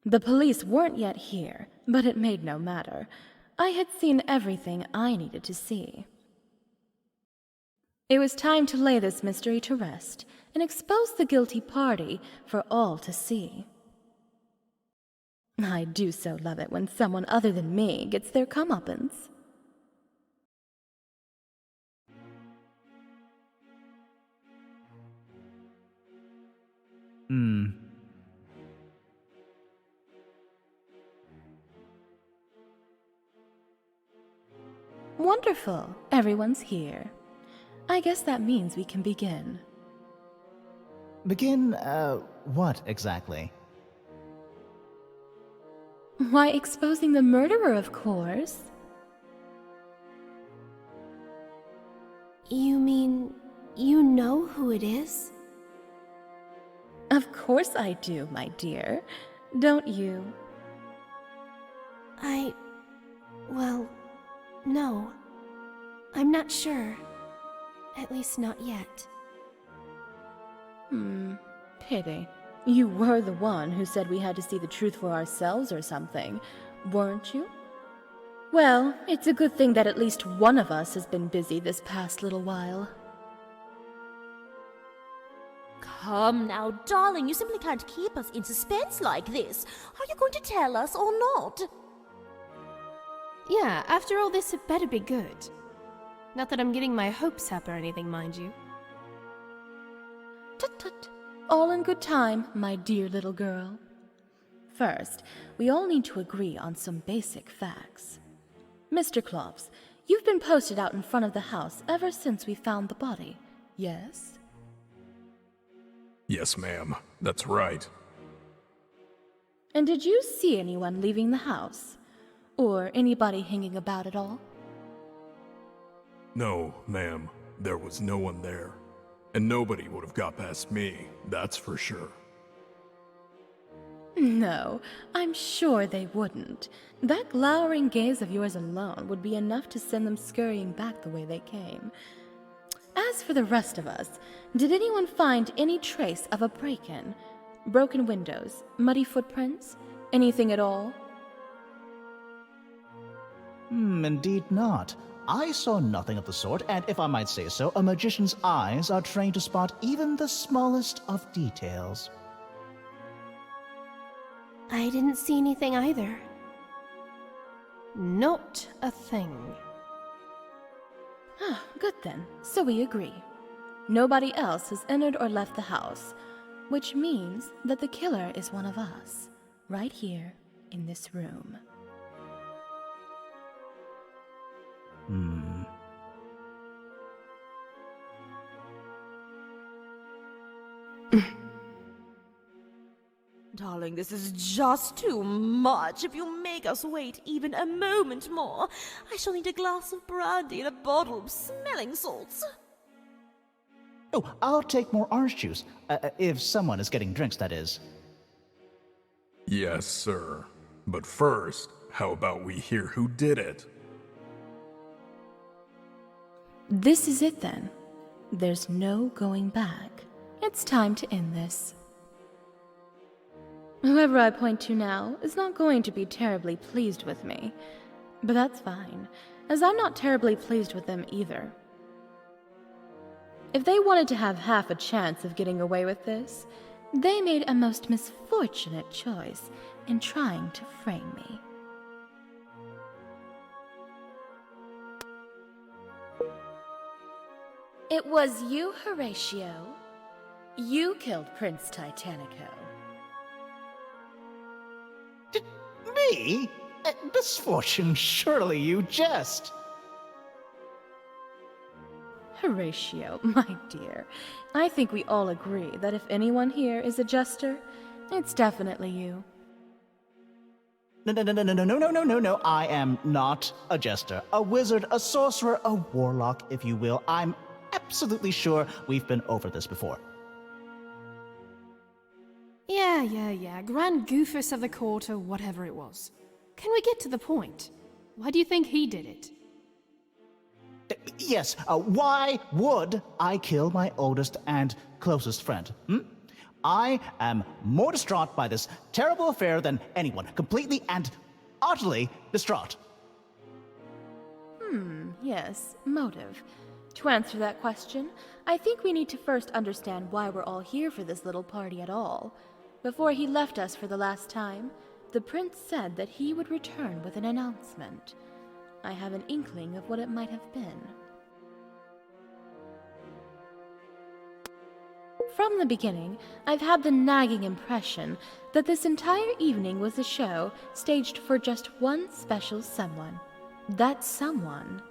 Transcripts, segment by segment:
The police weren't yet here, but it made no matter. I had seen everything I needed to see. It was time to lay this mystery to rest and expose the guilty party for all to see. I do so love it when someone other than me gets their comeuppance. Wonderful. Everyone's here. I guess that means we can begin. Begin, what exactly? Why, exposing the murderer, of course. You mean you know who it is? Of course I do, my dear. Don't you? Well, no. I'm not sure. At least not yet. Pity. You were the one who said we had to see the truth for ourselves or something, weren't you? Well, it's a good thing that at least one of us has been busy this past little while. Come now, darling, you simply can't keep us in suspense like this. Are you going to tell us or not? Yeah, after all this, it better be good. Not that I'm getting my hopes up or anything, mind you. Tut-tut. All in good time, my dear little girl. First, we all need to agree on some basic facts. Mr. Klops, you've been posted out in front of the house ever since we found the body, yes? Yes, ma'am. That's right. And did you see anyone leaving the house? Or anybody hanging about at all? No, ma'am. There was no one there. And nobody would have got past me, that's for sure. No, I'm sure they wouldn't. That glowering gaze of yours alone would be enough to send them scurrying back the way they came. As for the rest of us, did anyone find any trace of a break-in? Broken windows, muddy footprints, anything at all? Indeed not. I saw nothing of the sort, and if I might say so, a magician's eyes are trained to spot even the smallest of details. I didn't see anything either. Not a thing. Good then, so we agree. Nobody else has entered or left the house, which means that the killer is one of us, right here in this room. Darling, this is just too much. If you make us wait even a moment more, I shall need a glass of brandy and a bottle of smelling salts. Oh, I'll take more orange juice. If someone is getting drinks, that is. Yes, sir. But first, how about we hear who did it? This is it then. There's no going back. It's time to end this. Whoever I point to now is not going to be terribly pleased with me. But that's fine, as I'm not terribly pleased with them either. If they wanted to have half a chance of getting away with this, they made a most misfortunate choice in trying to frame me. It was you, Horatio. You killed Prince Titanico. Me? Misfortune, surely you jest. Horatio, my dear, I think we all agree that if anyone here is a jester, it's definitely you. No. I am not a jester, a wizard, a sorcerer, a warlock, if you will. I'm absolutely sure we've been over this before. Yeah. Grand Goofus of the Court or whatever it was. Can we get to the point? Why do you think he did it? Yes, why would I kill my oldest and closest friend? I am more distraught by this terrible affair than anyone. Completely and utterly distraught. Yes, motive. To answer that question, I think we need to first understand why we're all here for this little party at all. Before he left us for the last time, the prince said that he would return with an announcement. I have an inkling of what it might have been. From the beginning, I've had the nagging impression that this entire evening was a show staged for just one special someone. That someone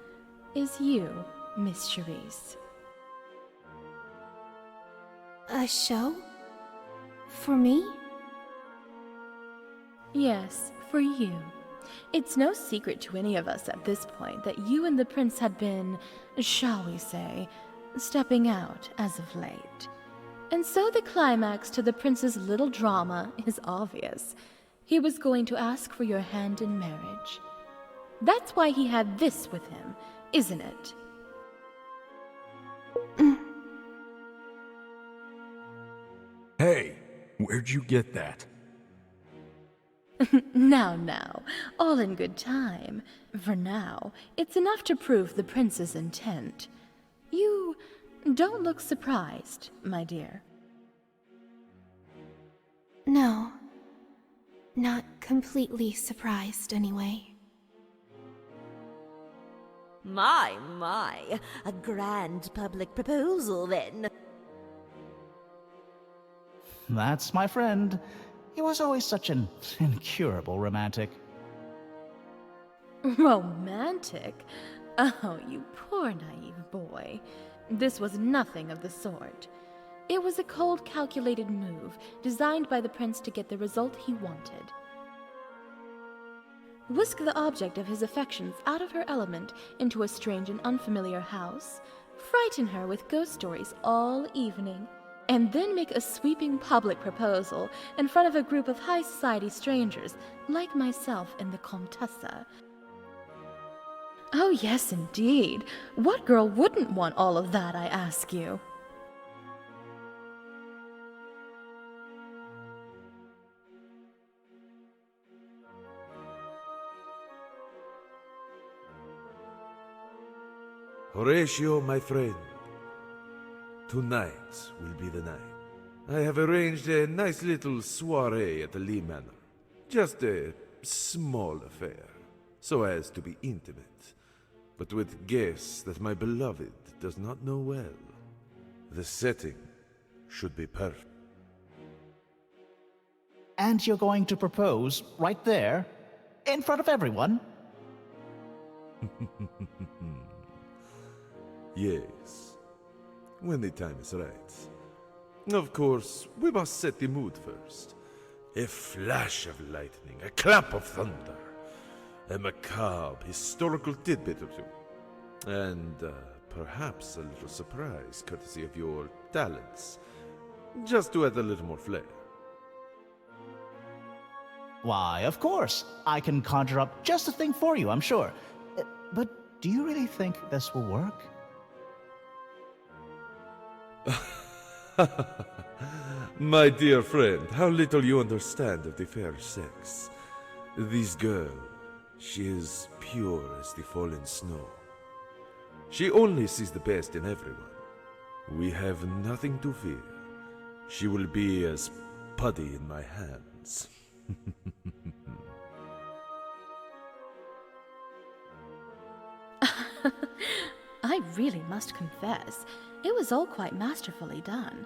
is you, Miss Charisse. A show? For me? Yes, for you. It's no secret to any of us at this point that you and the prince had been, shall we say, stepping out as of late. And so the climax to the prince's little drama is obvious. He was going to ask for your hand in marriage. That's why he had this with him, isn't it? Hey, where'd you get that? Now, all in good time. For now, it's enough to prove the prince's intent. You don't look surprised, my dear. No. Not completely surprised, anyway. My, a grand public proposal then. That's my friend. He was always such an incurable romantic. Romantic? Oh, you poor naive boy. This was nothing of the sort. It was a cold, calculated move designed by the prince to get the result he wanted. Whisk the object of his affections out of her element into a strange and unfamiliar house, frighten her with ghost stories all evening, and then make a sweeping public proposal in front of a group of high society strangers like myself and the Comtesse. Oh yes, indeed. What girl wouldn't want all of that, I ask you? Horatio, my friend, tonight will be the night. I have arranged a nice little soiree at the Lee Manor. Just a small affair, so as to be intimate, but with guests that my beloved does not know well. The setting should be perfect. And you're going to propose right there, in front of everyone? Yes, when the time is right. Of course, we must set the mood first. A flash of lightning, a clap of thunder, a macabre historical tidbit or two, and perhaps a little surprise courtesy of your talents, just to add a little more flair. Why, of course. I can conjure up just the thing for you, I'm sure. But do you really think this will work? My dear friend, how little you understand of the fair sex. This girl, she is pure as the fallen snow. She only sees the best in everyone. We have nothing to fear. She will be as putty in my hands. I really must confess, it was all quite masterfully done.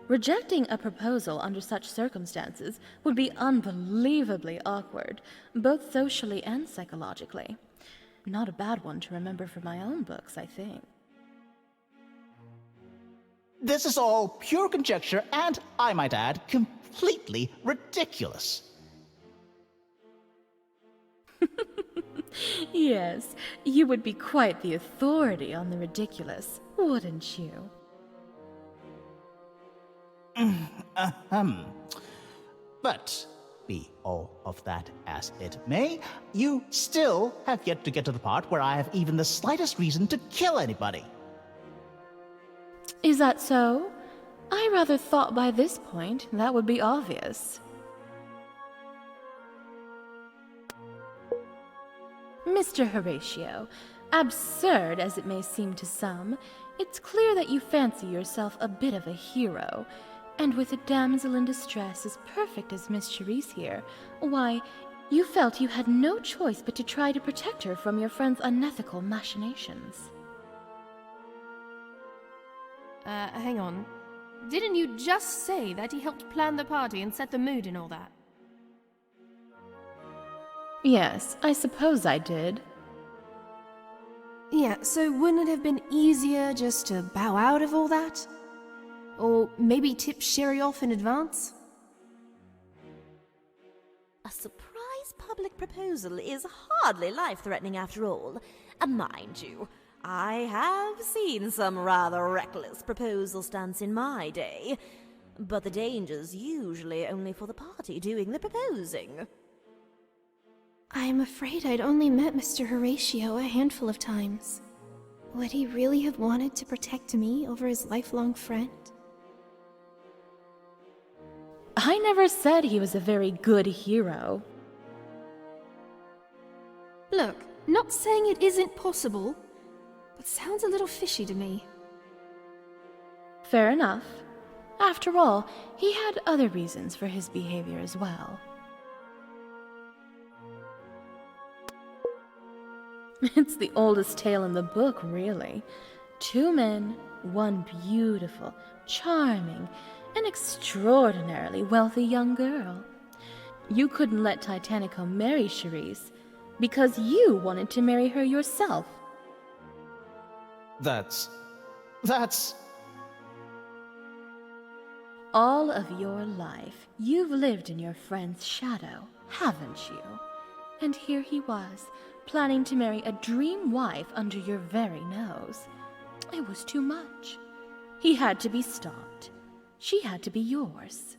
Rejecting a proposal under such circumstances would be unbelievably awkward, both socially and psychologically. Not a bad one to remember from my own books, I think. This is all pure conjecture and, I might add, completely ridiculous. Yes, you would be quite the authority on the ridiculous, wouldn't you? But, be all of that as it may, you still have yet to get to the part where I have even the slightest reason to kill anybody. Is that so? I rather thought by this point that would be obvious. Mr. Horatio, absurd as it may seem to some, it's clear that you fancy yourself a bit of a hero. And with a damsel in distress as perfect as Miss Charisse here, why, you felt you had no choice but to try to protect her from your friend's unethical machinations. Hang on. Didn't you just say that he helped plan the party and set the mood and all that? Yes, I suppose I did. Yeah, so wouldn't it have been easier just to bow out of all that? Or maybe tip Sherry off in advance? A surprise public proposal is hardly life-threatening after all. Mind you, I have seen some rather reckless proposal stunts in my day, but the danger's usually only for the party doing the proposing. I'm afraid I'd only met Mr. Horatio a handful of times. Would he really have wanted to protect me over his lifelong friend? I never said he was a very good hero. Look, not saying it isn't possible, but sounds a little fishy to me. Fair enough. After all, he had other reasons for his behavior as well. It's the oldest tale in the book, really. 2 men, 1 beautiful, charming, an extraordinarily wealthy young girl. You couldn't let Titanico marry Charisse because you wanted to marry her yourself. That's... All of your life, you've lived in your friend's shadow, haven't you? And here he was, planning to marry a dream wife under your very nose. It was too much. He had to be stopped. She had to be yours.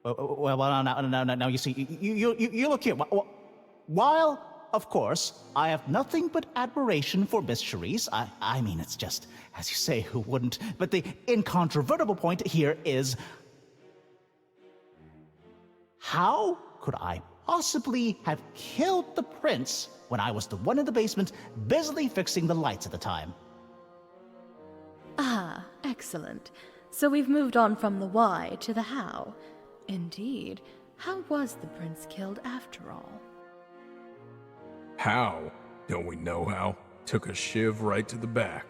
Well, now, you see, you look here. While, of course, I have nothing but admiration for Miss Charisse, I mean, it's just, as you say, who wouldn't? But the incontrovertible point here is, how could I possibly have killed the prince when I was the one in the basement busily fixing the lights at the time? Ah, excellent. So we've moved on from the why to the how. Indeed, how was the prince killed after all? How? Don't we know how? Took a shiv right to the back.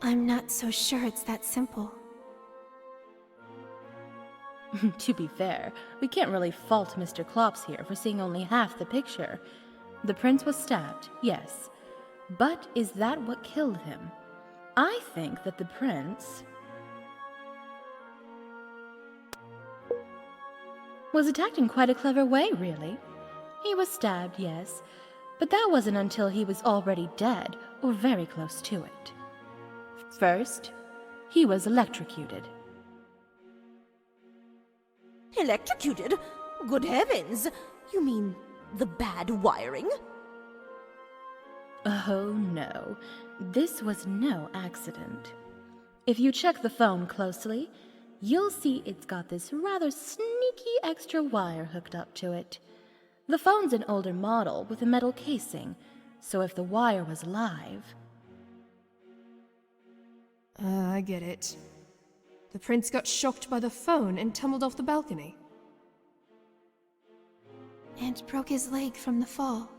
I'm not so sure it's that simple. To be fair, we can't really fault Mr. Klops here for seeing only half the picture. The prince was stabbed, yes. But is that what killed him? I think that the prince was attacked in quite a clever way, really. He was stabbed, yes, but that wasn't until he was already dead, or very close to it. First, he was electrocuted. Electrocuted? Good heavens! You mean the bad wiring? Oh no, this was no accident. If you check the phone closely, you'll see it's got this rather sneaky extra wire hooked up to it. The phone's an older model with a metal casing, so if the wire was live... I get it. The prince got shocked by the phone and tumbled off the balcony. And broke his leg from the fall.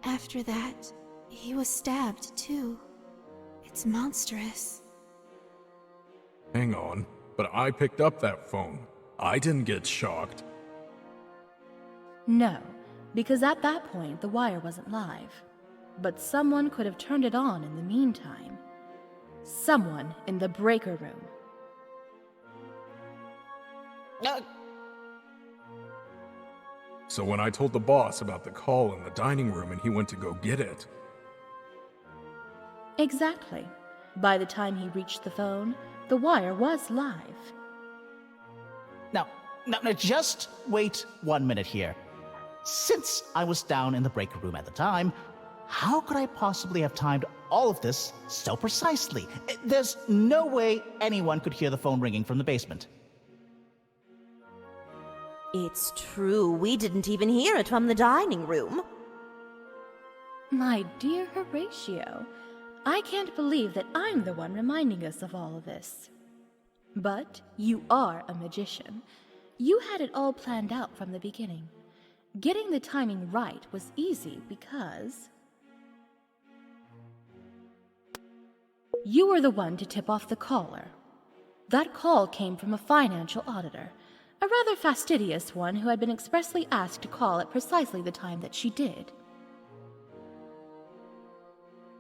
After that, he was stabbed, too. It's monstrous. Hang on, but I picked up that phone. I didn't get shocked. No, because at that point the wire wasn't live. But someone could have turned it on in the meantime. Someone in the breaker room. So when I told the boss about the call in the dining room and he went to go get it... Exactly. By the time he reached the phone, the wire was live. Now, just wait 1 minute here. Since I was down in the breaker room at the time, how could I possibly have timed all of this so precisely. There's no way anyone could hear the phone ringing from the basement. It's true, we didn't even hear it from the dining room. My dear Horatio, I can't believe that I'm the one reminding us of all of this. But you are a magician. You had it all planned out from the beginning. Getting the timing right was easy because you were the one to tip off the caller. That call came from a financial auditor, a rather fastidious one who had been expressly asked to call at precisely the time that she did.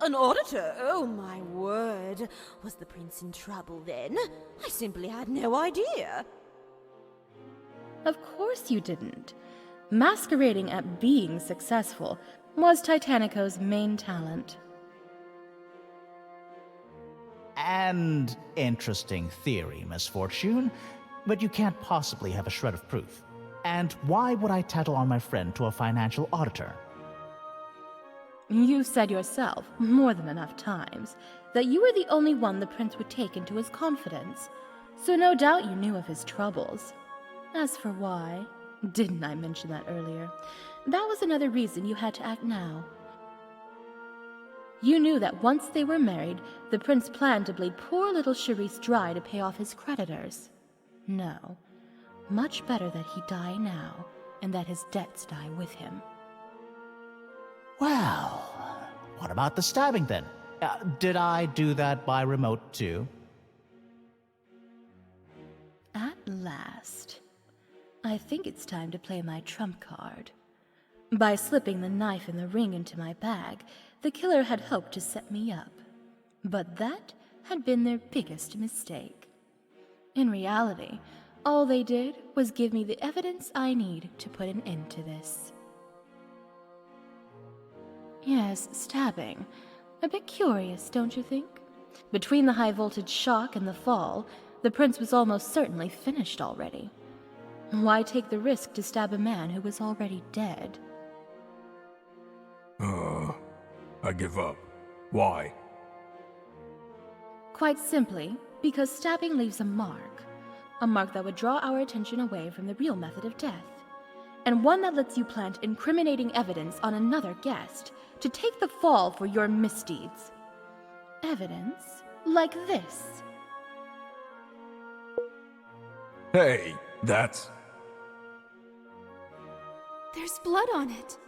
An auditor? Oh my word. Was the prince in trouble then? I simply had no idea. Of course you didn't. Masquerading at being successful was Titanico's main talent. And interesting theory, Misfortune, but you can't possibly have a shred of proof. And why would I tattle on my friend to a financial auditor? You said yourself, more than enough times, that you were the only one the prince would take into his confidence, so no doubt you knew of his troubles. As for why, didn't I mention that earlier? That was another reason you had to act now. You knew that once they were married, the prince planned to bleed poor little Charisse dry to pay off his creditors. No, much better that he die now, and that his debts die with him. Well, what about the stabbing then? Did I do that by remote too? At last. I think it's time to play my trump card. By slipping the knife and the ring into my bag, the killer had hoped to set me up. But that had been their biggest mistake. In reality, all they did was give me the evidence I need to put an end to this. Yes, stabbing. A bit curious, don't you think? Between the high-voltage shock and the fall, the prince was almost certainly finished already. Why take the risk to stab a man who was already dead? I give up. Why? Quite simply, because stabbing leaves a mark that would draw our attention away from the real method of death, and one that lets you plant incriminating evidence on another guest to take the fall for your misdeeds. Evidence like this. Hey, that's... There's blood on it.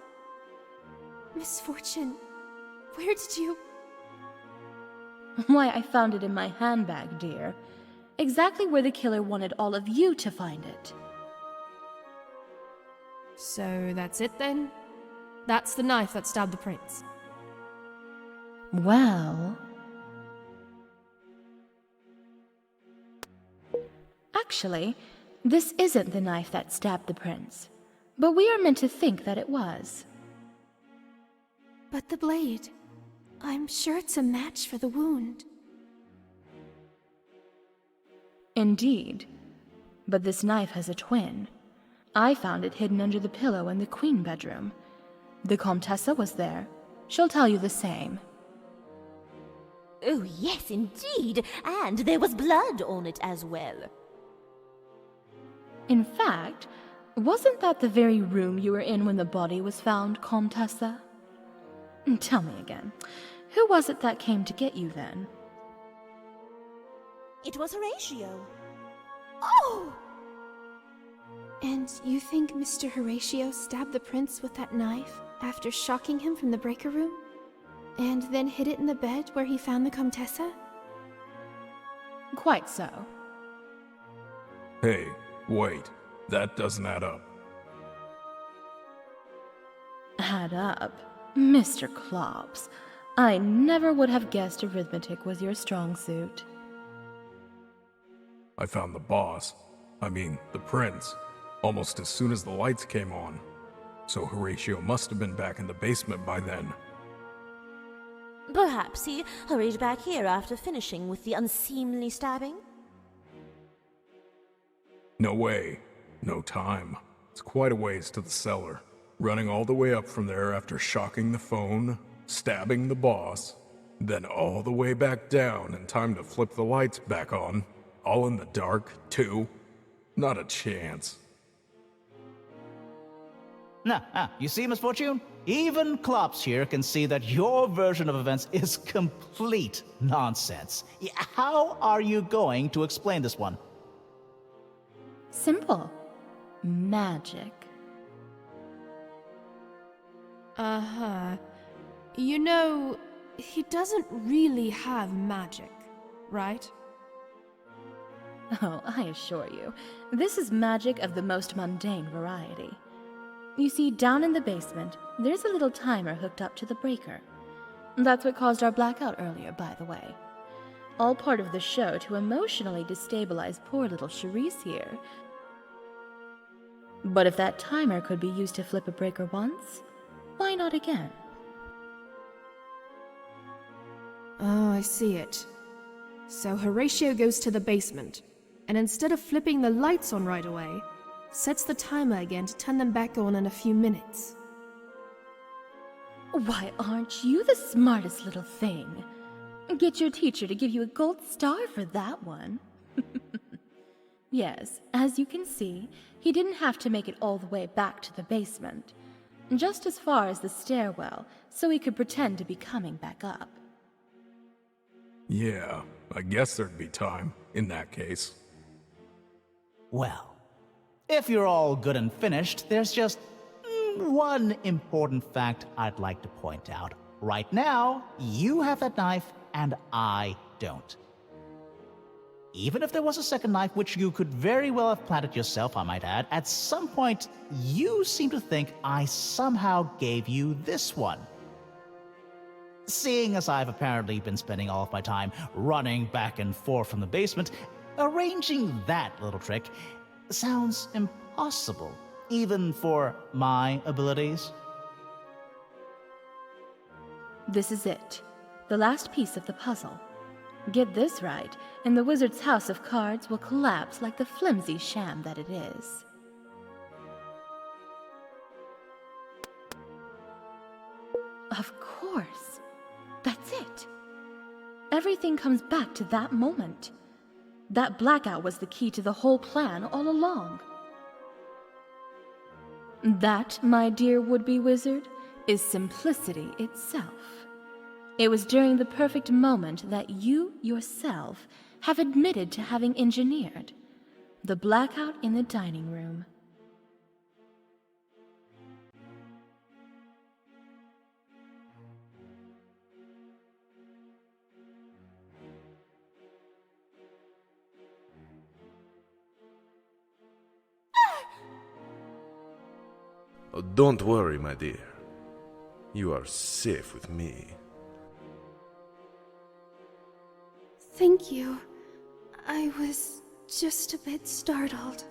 Misfortune, where did you... Why, I found it in my handbag, dear. Exactly where the killer wanted all of you to find it. So that's it then? That's the knife that stabbed the prince. Well... Actually, this isn't the knife that stabbed the prince, but we are meant to think that it was. But the blade. I'm sure it's a match for the wound. Indeed. But this knife has a twin. I found it hidden under the pillow in the queen bedroom. The Comtesse was there. She'll tell you the same. Oh, yes, indeed, and there was blood on it as well. In fact, wasn't that the very room you were in when the body was found, Comtesse? Tell me again, who was it that came to get you then? It was Horatio. Oh! And you think Mr. Horatio stabbed the prince with that knife after shocking him from the breaker room? And then hid it in the bed where he found the Comtesse? Quite so. Hey, wait. That doesn't add up. Add up? Mr. Klops, I never would have guessed arithmetic was your strong suit. I found the boss, the prince, almost as soon as the lights came on. So Horatio must have been back in the basement by then. Perhaps he hurried back here after finishing with the unseemly stabbing? No way. No time. It's quite a ways to the cellar. Running all the way up from there after shocking the phone, stabbing the boss. Then all the way back down in time to flip the lights back on. All in the dark, too. Not a chance. You see, Misfortune? Even Klops here can see that your version of events is complete nonsense. How are you going to explain this one? Simple. Magic. Uh-huh. You know, he doesn't really have magic, right? Oh, I assure you, this is magic of the most mundane variety. You see, down in the basement, there's a little timer hooked up to the breaker. That's what caused our blackout earlier, by the way. All part of the show to emotionally destabilize poor little Charisse here. But if that timer could be used to flip a breaker once, why not again? Oh, I see it. So Horatio goes to the basement, and instead of flipping the lights on right away, sets the timer again to turn them back on in a few minutes. Why, aren't you the smartest little thing? Get your teacher to give you a gold star for that one. Yes, as you can see, he didn't have to make it all the way back to the basement. Just as far as the stairwell, so he could pretend to be coming back up. Yeah, I guess there'd be time, in that case. Well, if you're all good and finished, there's just one important fact I'd like to point out. Right now, you have that knife, and I don't. Even if there was a second knife, which you could very well have planted yourself, I might add, at some point, you seem to think I somehow gave you this one. Seeing as I've apparently been spending all of my time running back and forth from the basement, arranging that little trick sounds impossible, even for my abilities. This is it. The last piece of the puzzle. Get this right, and the wizard's house of cards will collapse like the flimsy sham that it is. Of course. That's it. Everything comes back to that moment. That blackout was the key to the whole plan all along. That, my dear would-be wizard, is simplicity itself. It was during the perfect moment that you yourself have admitted to having engineered. The blackout in the dining room. Oh, don't worry, my dear. You are safe with me. Thank you. I was just a bit startled.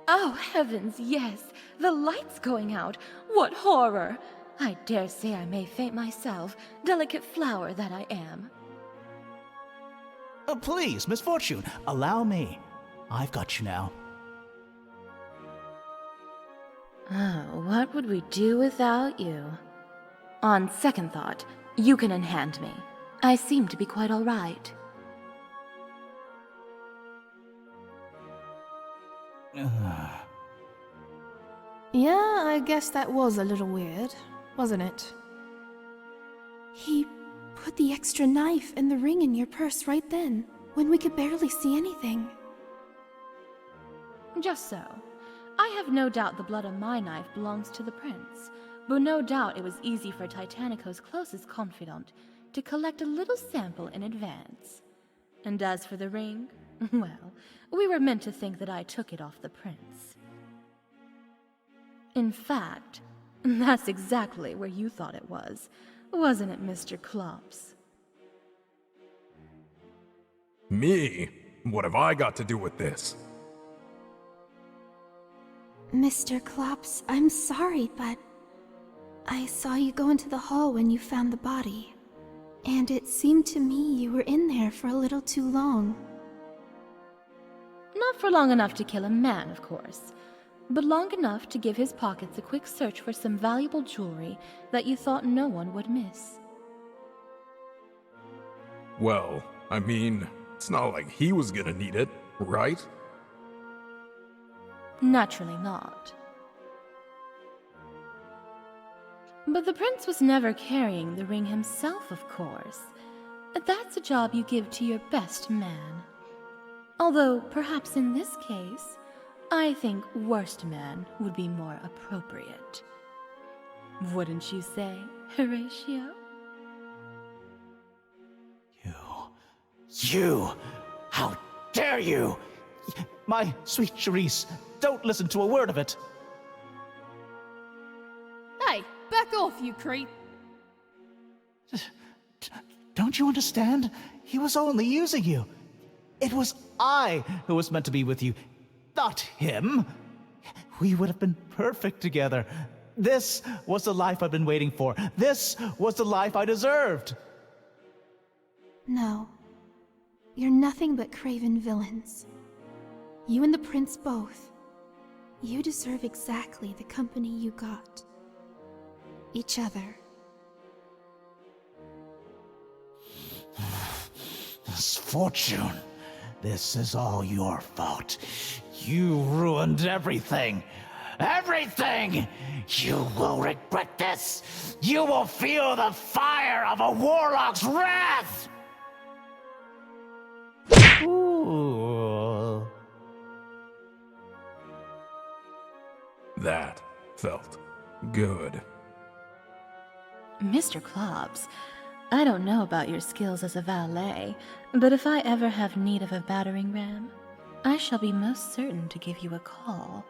Oh, heavens, yes! The light's going out! What horror! I dare say I may faint myself, delicate flower that I am. Please, Misfortune, allow me. I've got you now. Oh, what would we do without you? On second thought, you can unhand me. I seem to be quite all right. Yeah, I guess that was a little weird, wasn't it? He put the extra knife and the ring in your purse right then, when we could barely see anything. Just so. I have no doubt the blood on my knife belongs to the prince, but no doubt it was easy for Titanico's closest confidant to collect a little sample in advance. And as for the ring, well, we were meant to think that I took it off the prince. In fact, that's exactly where you thought it was, wasn't it, Mr. Klops? Me? What have I got to do with this? Mr. Klops, I'm sorry, but I saw you go into the hall when you found the body, and it seemed to me you were in there for a little too long. Not for long enough to kill a man, of course. but long enough to give his pockets a quick search for some valuable jewelry that you thought no one would miss. Well, I mean, it's not like he was gonna need it, right? Naturally not. But the prince was never carrying the ring himself, of course. That's a job you give to your best man. Although, perhaps in this case, I think worst man would be more appropriate. Wouldn't you say, Horatio? You! How dare you! My sweet Charisse, don't listen to a word of it. Hey, back off, you creep! Don't you understand? He was only using you. It was I who was meant to be with you, not him. We would have been perfect together. This was the life I've been waiting for. This was the life I deserved. No. You're nothing but craven villains. You and the prince both. You deserve exactly the company you got. Each other. Misfortune. This is all your fault. You ruined everything. Everything! You will regret this. You will feel the fire of a warlock's wrath! Ooh. That felt good. Mr. Klobbs, I don't know about your skills as a valet, but if I ever have need of a battering ram, I shall be most certain to give you a call.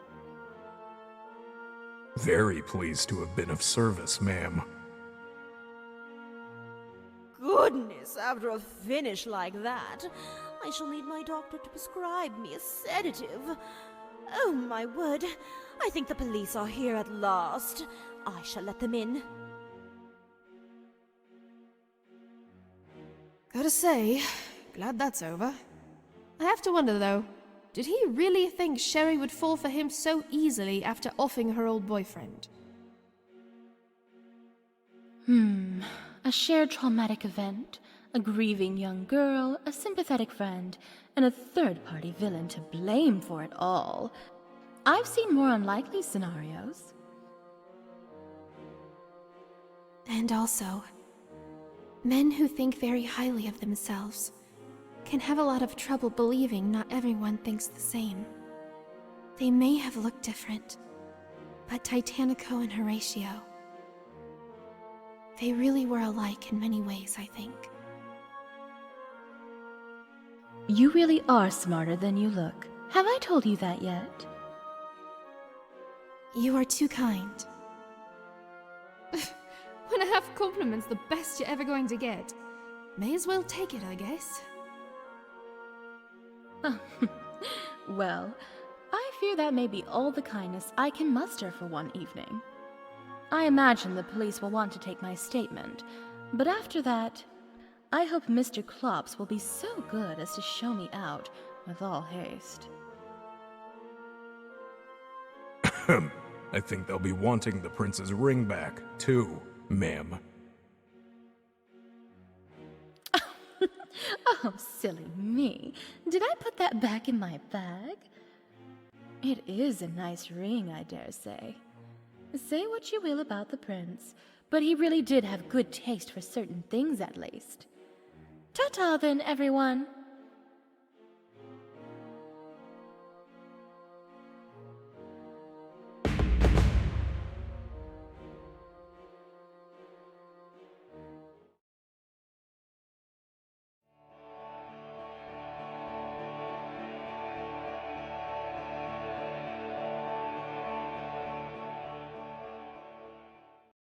Very pleased to have been of service, ma'am. Goodness, after a finish like that, I shall need my doctor to prescribe me a sedative. Oh, my word. I think the police are here at last. I shall let them in. Gotta say, glad that's over. I have to wonder, though, did he really think Sherry would fall for him so easily after offing her old boyfriend? A shared traumatic event, a grieving young girl, a sympathetic friend, and a third-party villain to blame for it all. I've seen more unlikely scenarios. And also, men who think very highly of themselves can have a lot of trouble believing not everyone thinks the same. They may have looked different, but Titanico and Horatio, they really were alike in many ways, I think. You really are smarter than you look. Have I told you that yet? You are too kind. When a half compliment's the best you're ever going to get, may as well take it, I guess. Well, I fear that may be all the kindness I can muster for one evening. I imagine the police will want to take my statement, but after that, I hope Mr. Klops will be so good as to show me out with all haste. I think they'll be wanting the prince's ring back, too, ma'am. Oh, silly me. Did I put that back in my bag? It is a nice ring, I dare say. Say what you will about the prince, but he really did have good taste for certain things, at least. Ta-ta, then, everyone.